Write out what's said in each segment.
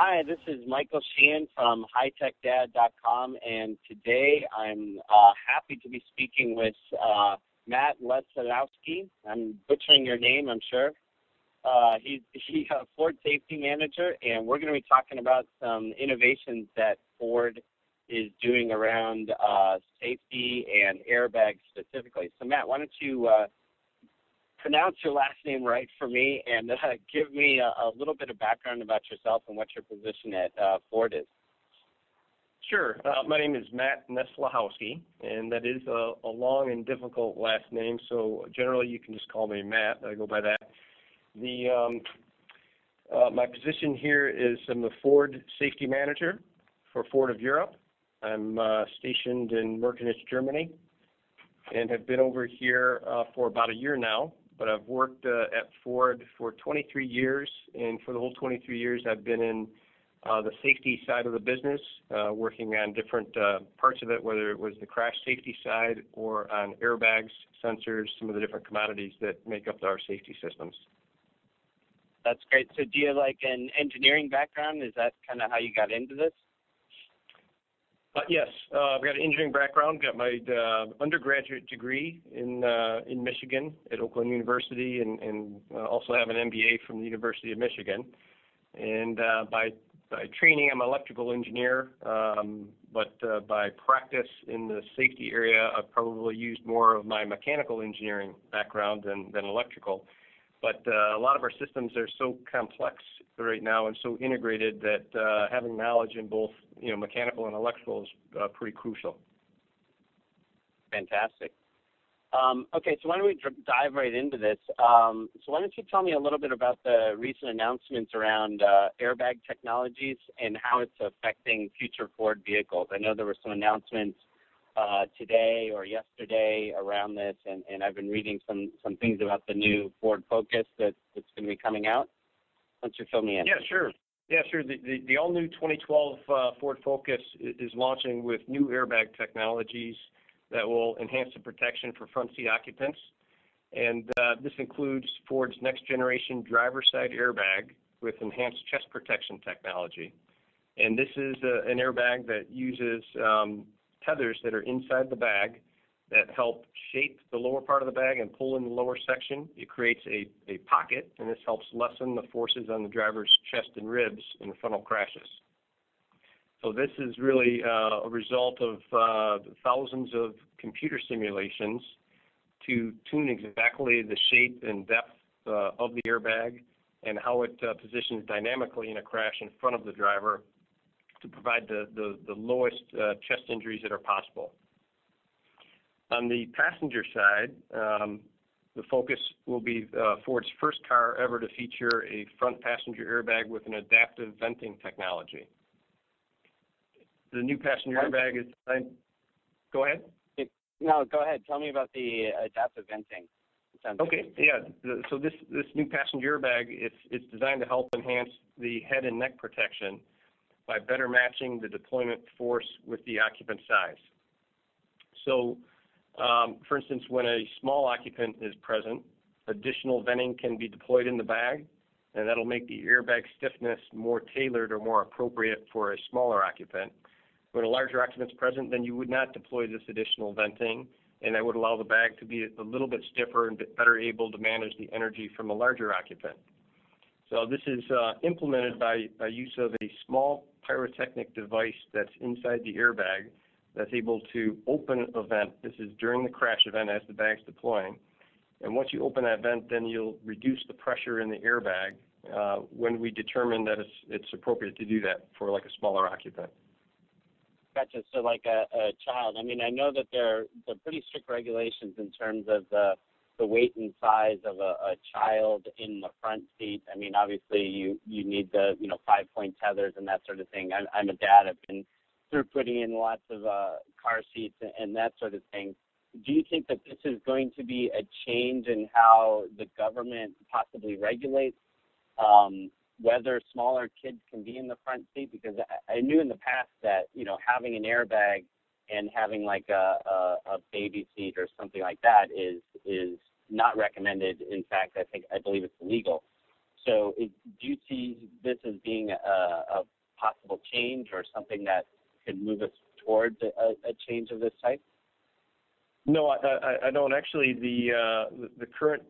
Hi, this is Michael Sheehan from HighTechDad.com, and today I'm happy to be speaking with Matt Lesanowski. I'm butchering your name, I'm sure. He's a Ford Safety Manager, and we're going to be talking about some innovations that Ford is doing around safety and airbags specifically. So, Matt, why don't you pronounce your last name right for me and give me a little bit of background about yourself and what your position at Ford is. Sure. My name is Matt Neslahowski, and that is a long and difficult last name, so generally you can just call me Matt. I go by that. My position here is I'm the Ford Safety Manager for Ford of Europe. I'm stationed in Merkenich, Germany, and have been over here for about a year now. But I've worked at Ford for 23 years, and for the whole 23 years I've been in the safety side of the business, working on different parts of it, whether it was the crash safety side or on airbags, sensors, some of the different commodities that make up our safety systems. That's great. So do you have like an engineering background? Is that kind of how you got into this? Yes, I've got an engineering background. Got my undergraduate degree in Michigan at Oakland University, and also have an MBA from the University of Michigan. And by training, I'm an electrical engineer, but by practice in the safety area, I've probably used more of my mechanical engineering background than electrical. But a lot of our systems are so complex right now and so integrated that having knowledge in both mechanical and electrical is pretty crucial. Fantastic. Okay, so why don't we dive right into this? So why don't you tell me a little bit about the recent announcements around airbag technologies and how it's affecting future Ford vehicles? I know there were some announcements today or yesterday around this, and I've been reading some things about the new Ford Focus that's going to be coming out. Why don't you fill me in? Yeah, sure. The all-new 2012 Ford Focus is launching with new airbag technologies that will enhance the protection for front seat occupants. And this includes Ford's next-generation driver's side airbag with enhanced chest protection technology. And this is an airbag that uses tethers that are inside the bag that help shape the lower part of the bag and pull in the lower section. It creates a pocket, and this helps lessen the forces on the driver's chest and ribs in frontal crashes. So this is really a result of thousands of computer simulations to tune exactly the shape and depth of the airbag and how it positions dynamically in a crash in front of the driver to provide the lowest chest injuries that are possible. On the passenger side, the Focus will be Ford's first car ever to feature a front passenger airbag with an adaptive venting technology. The new passenger airbag is designed. Go ahead. No, go ahead. Tell me about the adaptive venting. Okay, yeah. So this new passenger airbag, it's designed to help enhance the head and neck protection by better matching the deployment force with the occupant size. So, for instance, when a small occupant is present, additional venting can be deployed in the bag, and that'll make the airbag stiffness more tailored or more appropriate for a smaller occupant. When a larger occupant is present, then you would not deploy this additional venting, and that would allow the bag to be a little bit stiffer and better able to manage the energy from a larger occupant. So this is implemented by use of a small pyrotechnic device that's inside the airbag that's able to open a vent. This is during the crash event as the bag's deploying. And once you open that vent, then you'll reduce the pressure in the airbag when we determine that it's appropriate to do that for like a smaller occupant. Gotcha. So like a child, I mean, I know that there are pretty strict regulations in terms of the weight and size of a child in the front seat. I mean, obviously you need the 5-point tethers and that sort of thing. I'm a dad. I've been through putting in lots of car seats and that sort of thing. Do you think that this is going to be a change in how the government possibly regulates whether smaller kids can be in the front seat? Because I knew in the past that having an airbag and having like a baby seat or something like that is not recommended. In fact, I believe it's illegal. So do you see this as being a possible change or something that could move us towards a change of this type? No, I don't. Actually, the current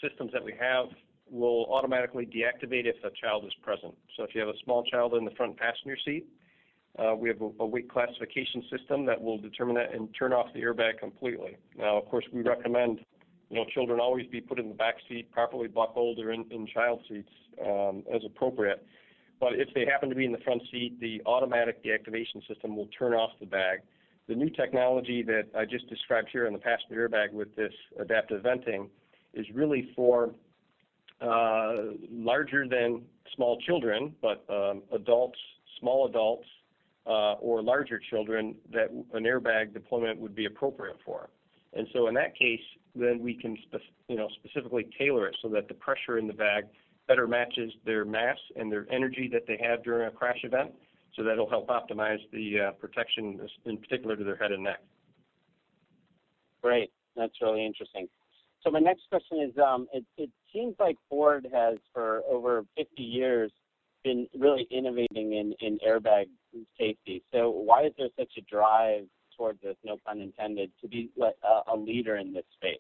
systems that we have will automatically deactivate if a child is present. So if you have a small child in the front passenger seat, we have a weight classification system that will determine that and turn off the airbag completely. Now, of course, we recommend children always be put in the back seat, properly buckled, or in child seats as appropriate. But if they happen to be in the front seat, the automatic deactivation system will turn off the bag. The new technology that I just described here in the passenger airbag with this adaptive venting is really for larger than small children, but adults, small adults, or larger children that an airbag deployment would be appropriate for. And so in that case, then we can specifically tailor it so that the pressure in the bag better matches their mass and their energy that they have during a crash event, so that will help optimize the protection, in particular to their head and neck. Great. That's really interesting. So my next question is, it seems like Ford has, for over 50 years, been really innovating in airbag safety. So why is there such a drive towards this, no pun intended, to be a leader in this space?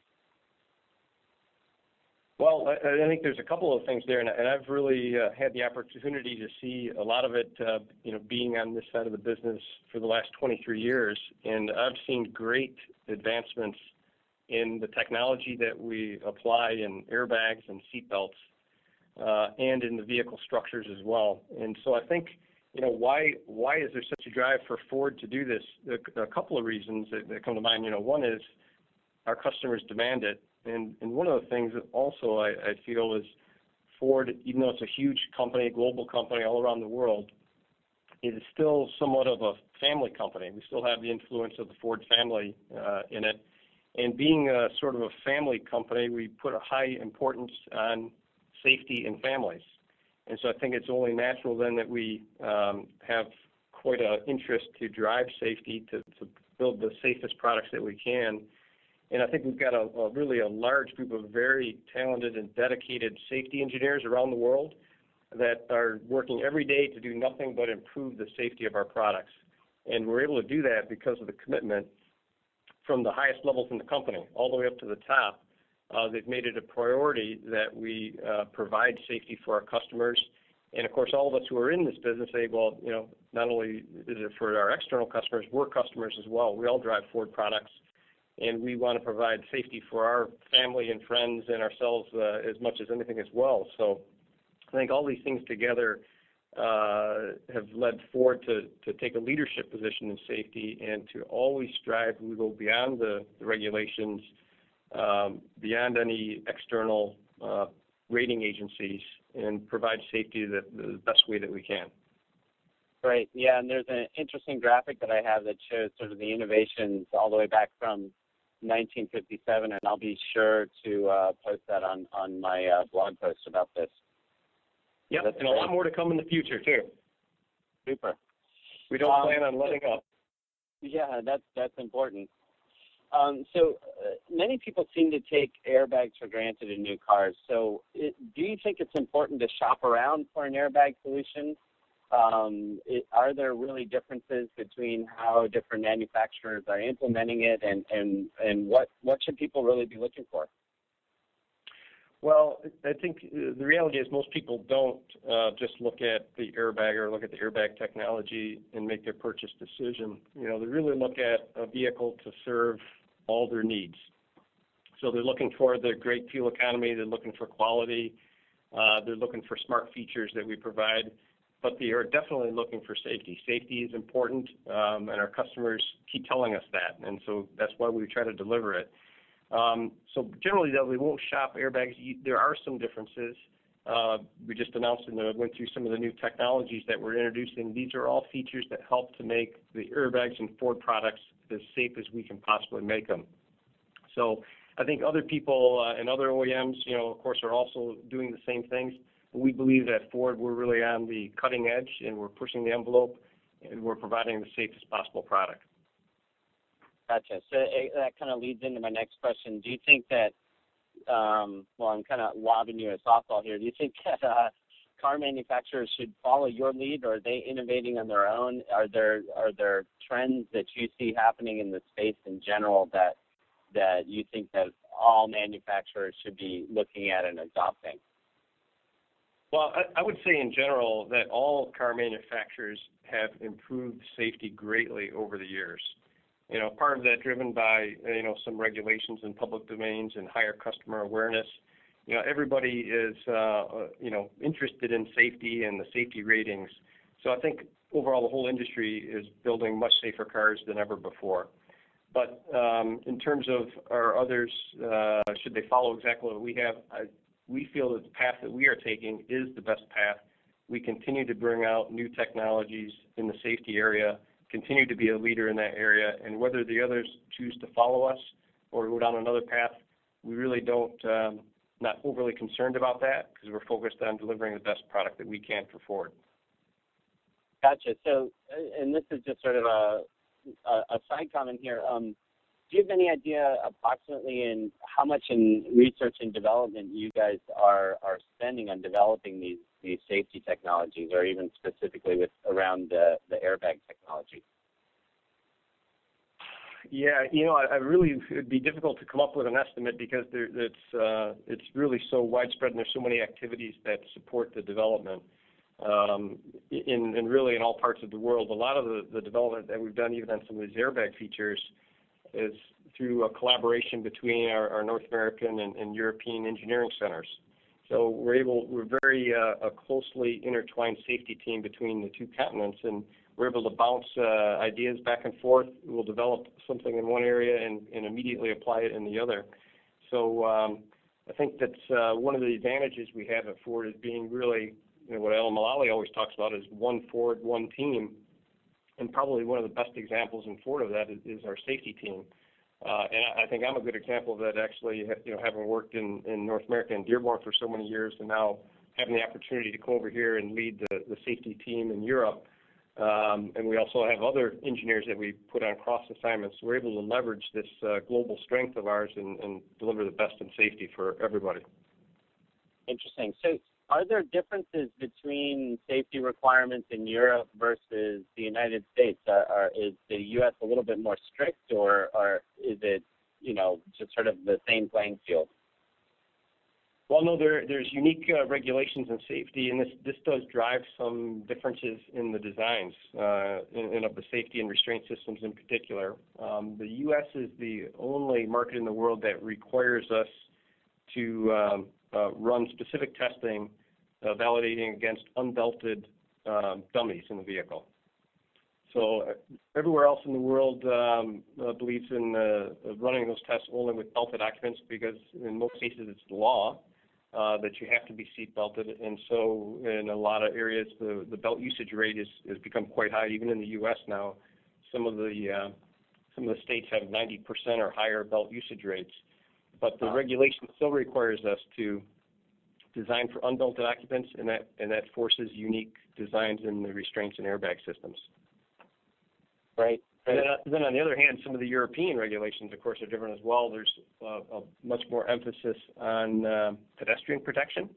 Well, I think there's a couple of things there, and I've really had the opportunity to see a lot of it, being on this side of the business for the last 23 years, and I've seen great advancements in the technology that we apply in airbags and seatbelts, and in the vehicle structures as well. And so I think, why is there such a drive for Ford to do this? A couple of reasons that come to mind. One is our customers demand it. And one of the things that also I feel is Ford, even though it's a huge company, a global company all around the world, it is still somewhat of a family company. We still have the influence of the Ford family in it. And being a sort of a family company, we put a high importance on safety in families. And so I think it's only natural then that we have quite an interest to drive safety, to build the safest products that we can. And I think we've got really a large group of very talented and dedicated safety engineers around the world that are working every day to do nothing but improve the safety of our products. And we're able to do that because of the commitment from the highest levels in the company all the way up to the top. They've made it a priority that we provide safety for our customers. And, of course, all of us who are in this business say, well, not only is it for our external customers, we're customers as well. We all drive Ford products, and we want to provide safety for our family and friends and ourselves as much as anything as well. So I think all these things together have led Ford to take a leadership position in safety and to always strive. We go beyond the regulations, beyond any external rating agencies, and provide safety the best way that we can. Right. Yeah, and there's an interesting graphic that I have that shows sort of the innovations all the way back from 1957, and I'll be sure to post that on my blog post about this. Yep, and a lot more to come in the future, too. Super. We don't plan on letting up. Yeah, that's important. So many people seem to take airbags for granted in new cars. So do you think it's important to shop around for an airbag solution? Are there really differences between how different manufacturers are implementing it, and what should people really be looking for? Well, I think the reality is most people don't just look at the airbag or look at the airbag technology and make their purchase decision. They really look at a vehicle to serve all their needs. So they're looking for the great fuel economy, they're looking for quality, they're looking for smart features that we provide, but they are definitely looking for safety. Safety is important, and our customers keep telling us that, and so that's why we try to deliver it. So generally, though, we won't shop airbags. There are some differences. We just announced and went through some of the new technologies that we're introducing. These are all features that help to make the airbags and Ford products as safe as we can possibly make them. So I think other people and other OEMs, of course, are also doing the same things. We believe that Ford, we're really on the cutting edge, and we're pushing the envelope, and we're providing the safest possible product. Gotcha. So that kind of leads into my next question. Do you think that well, I'm kind of lobbing you a softball here. Do you think that car manufacturers should follow your lead, or are they innovating on their own? Are there trends that you see happening in the space in general that you think that all manufacturers should be looking at and adopting? Well, I would say in general that all car manufacturers have improved safety greatly over the years. Part of that driven by, some regulations in public domains and higher customer awareness. Everybody is, interested in safety and the safety ratings. So I think overall the whole industry is building much safer cars than ever before. But in terms of our others, should they follow exactly what we have, we feel that the path that we are taking is the best path. We continue to bring out new technologies in the safety area, continue to be a leader in that area, and whether the others choose to follow us or go down another path, we really don't, not overly concerned about that because we're focused on delivering the best product that we can for Ford. Gotcha. So, and this is just sort of a side comment here. Do you have any idea approximately in how much in research and development you guys are spending on developing these safety technologies, or even specifically around the airbag technology? Yeah, I really, it'd be difficult to come up with an estimate because it's really so widespread and there's so many activities that support the development. In really in all parts of the world, a lot of the development that we've done even on some of these airbag features is through a collaboration between our North American and European engineering centers. So we're very closely intertwined safety team between the two continents, and we're able to bounce ideas back and forth. We'll develop something in one area and immediately apply it in the other. So I think that's one of the advantages we have at Ford is being really, what Alan Mulally always talks about is one Ford, one team. And probably one of the best examples in Ford of that is our safety team. And I think I'm a good example of that, actually, having worked in North America and Dearborn for so many years, and now having the opportunity to come over here and lead the safety team in Europe. And we also have other engineers that we put on cross assignments. We're able to leverage this global strength of ours and deliver the best in safety for everybody. Interesting. So are there differences between safety requirements in Europe versus the United States? Is the U.S. a little bit more strict, or is it, just sort of the same playing field? Well, no, there's unique regulations in safety, and this does drive some differences in the designs and of the safety and restraint systems in particular. The U.S. is the only market in the world that requires us to run specific testing validating against unbelted dummies in the vehicle. So everywhere else in the world believes in running those tests only with belted occupants because in most cases it's the law that you have to be seat belted. And so in a lot of areas the belt usage rate has become quite high, even in the U.S. now. Some of the states have 90% or higher belt usage rates. But the regulation still requires us to design for unbelted occupants, and that forces unique designs in the restraints and airbag systems. Right. Then on the other hand, some of the European regulations, of course, are different as well. There's a much more emphasis on pedestrian protection,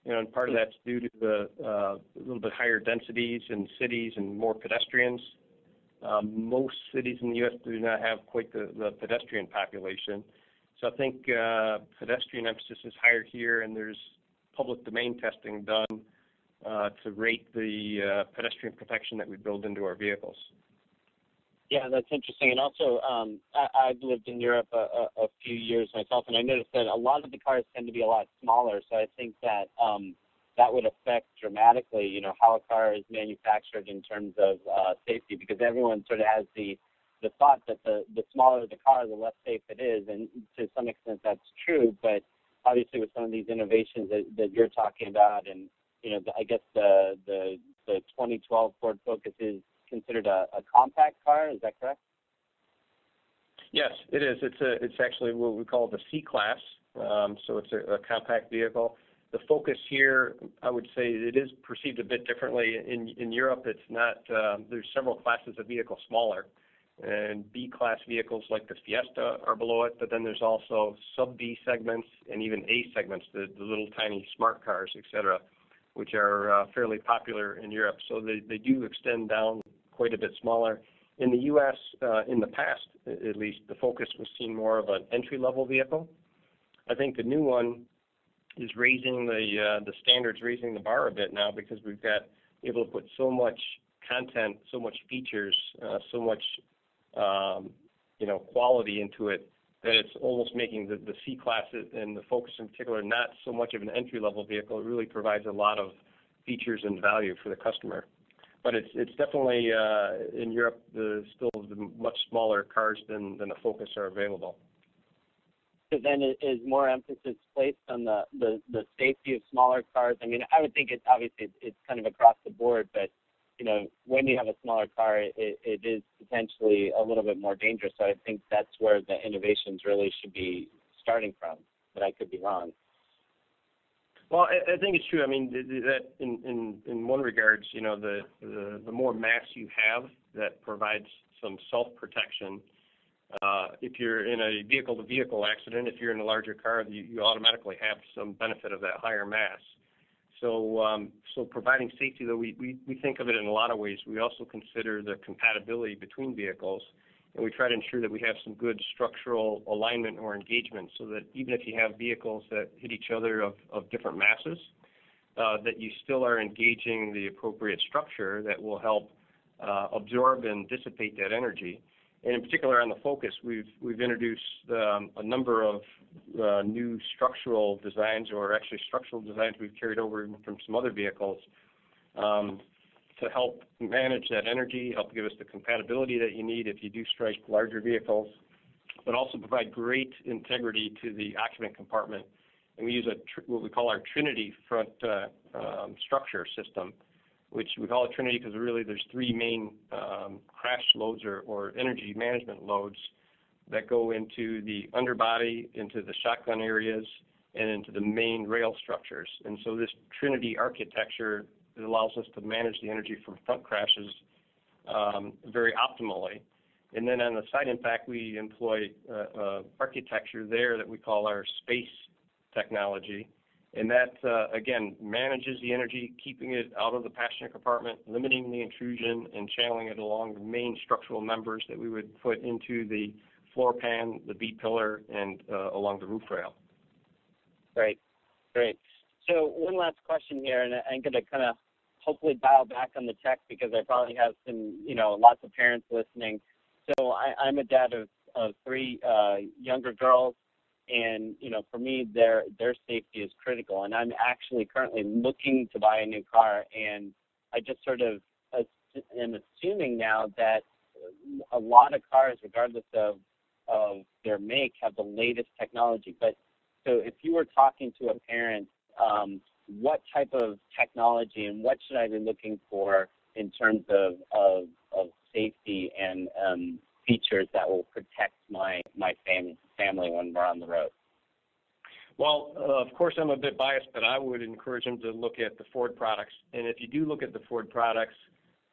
and part of that's due to the little bit higher densities in cities and more pedestrians. Most cities in the U.S. do not have quite the pedestrian population. So I think pedestrian emphasis is higher here, and there's public domain testing done to rate the pedestrian protection that we build into our vehicles. Yeah, that's interesting. And also, I've lived in Europe a few years myself, and I noticed that a lot of the cars tend to be a lot smaller. So I think that that would affect dramatically, how a car is manufactured in terms of safety, because everyone sort of has the thought that the smaller the car, the less safe it is, and to some extent that's true. But obviously, with some of these innovations that you're talking about, and I guess the 2012 Ford Focus is considered a compact car. Is that correct? Yes, it is. It's actually what we call the C-Class. So it's a compact vehicle. The Focus here, I would say, it is perceived a bit differently. In Europe, it's not. There's several classes of vehicle smaller. and B-class vehicles like the Fiesta are below it, but then there's also sub-B segments and even A segments, the little tiny smart cars, et cetera, which are fairly popular in Europe. So they do extend down quite a bit smaller. In the U.S., in the past at least, the Focus was seen more of an entry-level vehicle. I think the new one is raising the standards, raising the bar a bit now, because we've got able to put so much content, so much features, so much quality into it, that it's almost making the C-Class and the Focus in particular not so much of an entry-level vehicle. It really provides a lot of features and value for the customer. But it's definitely, in Europe, still the much smaller cars than the Focus are available. So then is more emphasis placed on the safety of smaller cars? I mean, I would think it's kind of across the board, but when you have a smaller car, it is potentially a little bit more dangerous. So I think that's where the innovations really should be starting from, but I could be wrong. Well, I think it's true. I mean, that in one regards, the more mass you have, that provides some self-protection. If you're in a vehicle-to-vehicle accident, if you're in a larger car, you automatically have some benefit of that higher mass. So providing safety, though, we think of it in a lot of ways. We also consider the compatibility between vehicles, and we try to ensure that we have some good structural alignment or engagement, so that even if you have vehicles that hit each other of different masses, that you still are engaging the appropriate structure that will help absorb and dissipate that energy. And in particular on the Focus, we've introduced a number of new structural designs, or actually structural designs we've carried over from some other vehicles, to help manage that energy, help give us the compatibility that you need if you do strike larger vehicles, but also provide great integrity to the occupant compartment. And we use what we call our Trinity front structure system, which we call it Trinity because really there's three main crash loads or energy management loads that go into the underbody, into the shotgun areas, and into the main rail structures. And so this Trinity architecture allows us to manage the energy from front crashes very optimally. And then on the side impact, we employ architecture there that we call our space technology. And that, again, manages the energy, keeping it out of the passenger compartment, limiting the intrusion, and channeling it along the main structural members that we would put into the floor pan, the B-pillar, and along the roof rail. Great. So one last question here, and I'm going to kind of hopefully dial back on the tech because I probably have some, lots of parents listening. So I'm a dad of three younger girls. And, for me, their safety is critical. And I'm actually currently looking to buy a new car. And I just sort of am assuming now that a lot of cars, regardless of their make, have the latest technology. But so if you were talking to a parent, what type of technology and what should I be looking for in terms of safety and features that will protect my family when we're on the road? Well, of course, I'm a bit biased, but I would encourage them to look at the Ford products. And if you do look at the Ford products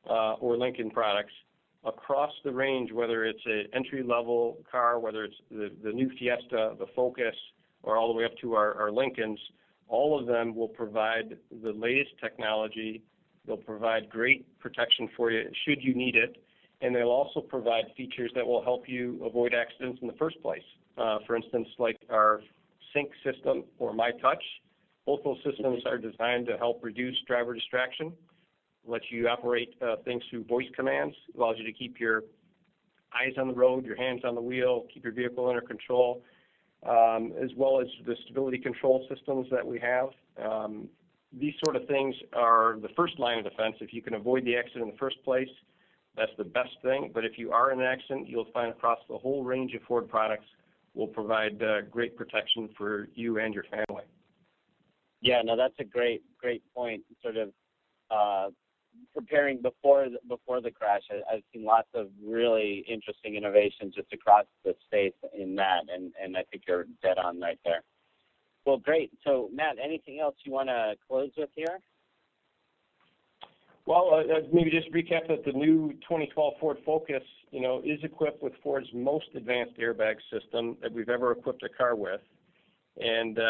or Lincoln products, across the range, whether it's an entry-level car, whether it's the new Fiesta, the Focus, or all the way up to our Lincolns, all of them will provide the latest technology. They'll provide great protection for you should you need it. And they'll also provide features that will help you avoid accidents in the first place. For instance, like our Sync system or MyTouch. Both those systems are designed to help reduce driver distraction, let you operate things through voice commands, allows you to keep your eyes on the road, your hands on the wheel, keep your vehicle under control, as well as the stability control systems that we have. These sort of things are the first line of defense. If you can avoid the accident in the first place, that's the best thing. But if you are in an accident, you'll find across the whole range of Ford products will provide great protection for you and your family. Yeah, no, that's a great point. Sort of preparing before the crash. I've seen lots of really interesting innovations just across the space in that, and I think you're dead on right there. Well, great. So, Matt, anything else you want to close with here? Well, maybe just recap that the new 2012 Ford Focus, is equipped with Ford's most advanced airbag system that we've ever equipped a car with. And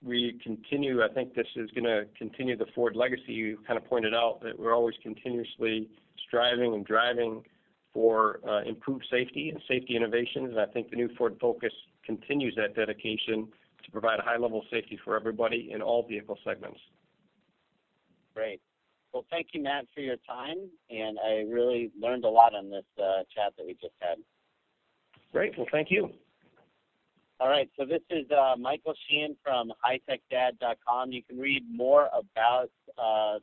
we continue, I think this is going to continue the Ford legacy. You kind of pointed out that we're always continuously striving and driving for improved safety and safety innovations. And I think the new Ford Focus continues that dedication to provide a high level of safety for everybody in all vehicle segments. Great. Well, thank you, Matt, for your time, and I really learned a lot on this chat that we just had. Great. Well, thank you. All right, so this is Michael Sheehan from hightechdad.com. You can read more about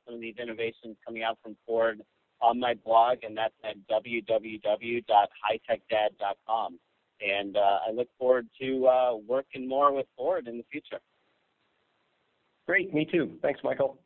some of these innovations coming out from Ford on my blog, and that's at www.hightechdad.com. And I look forward to working more with Ford in the future. Great. Me too. Thanks, Michael.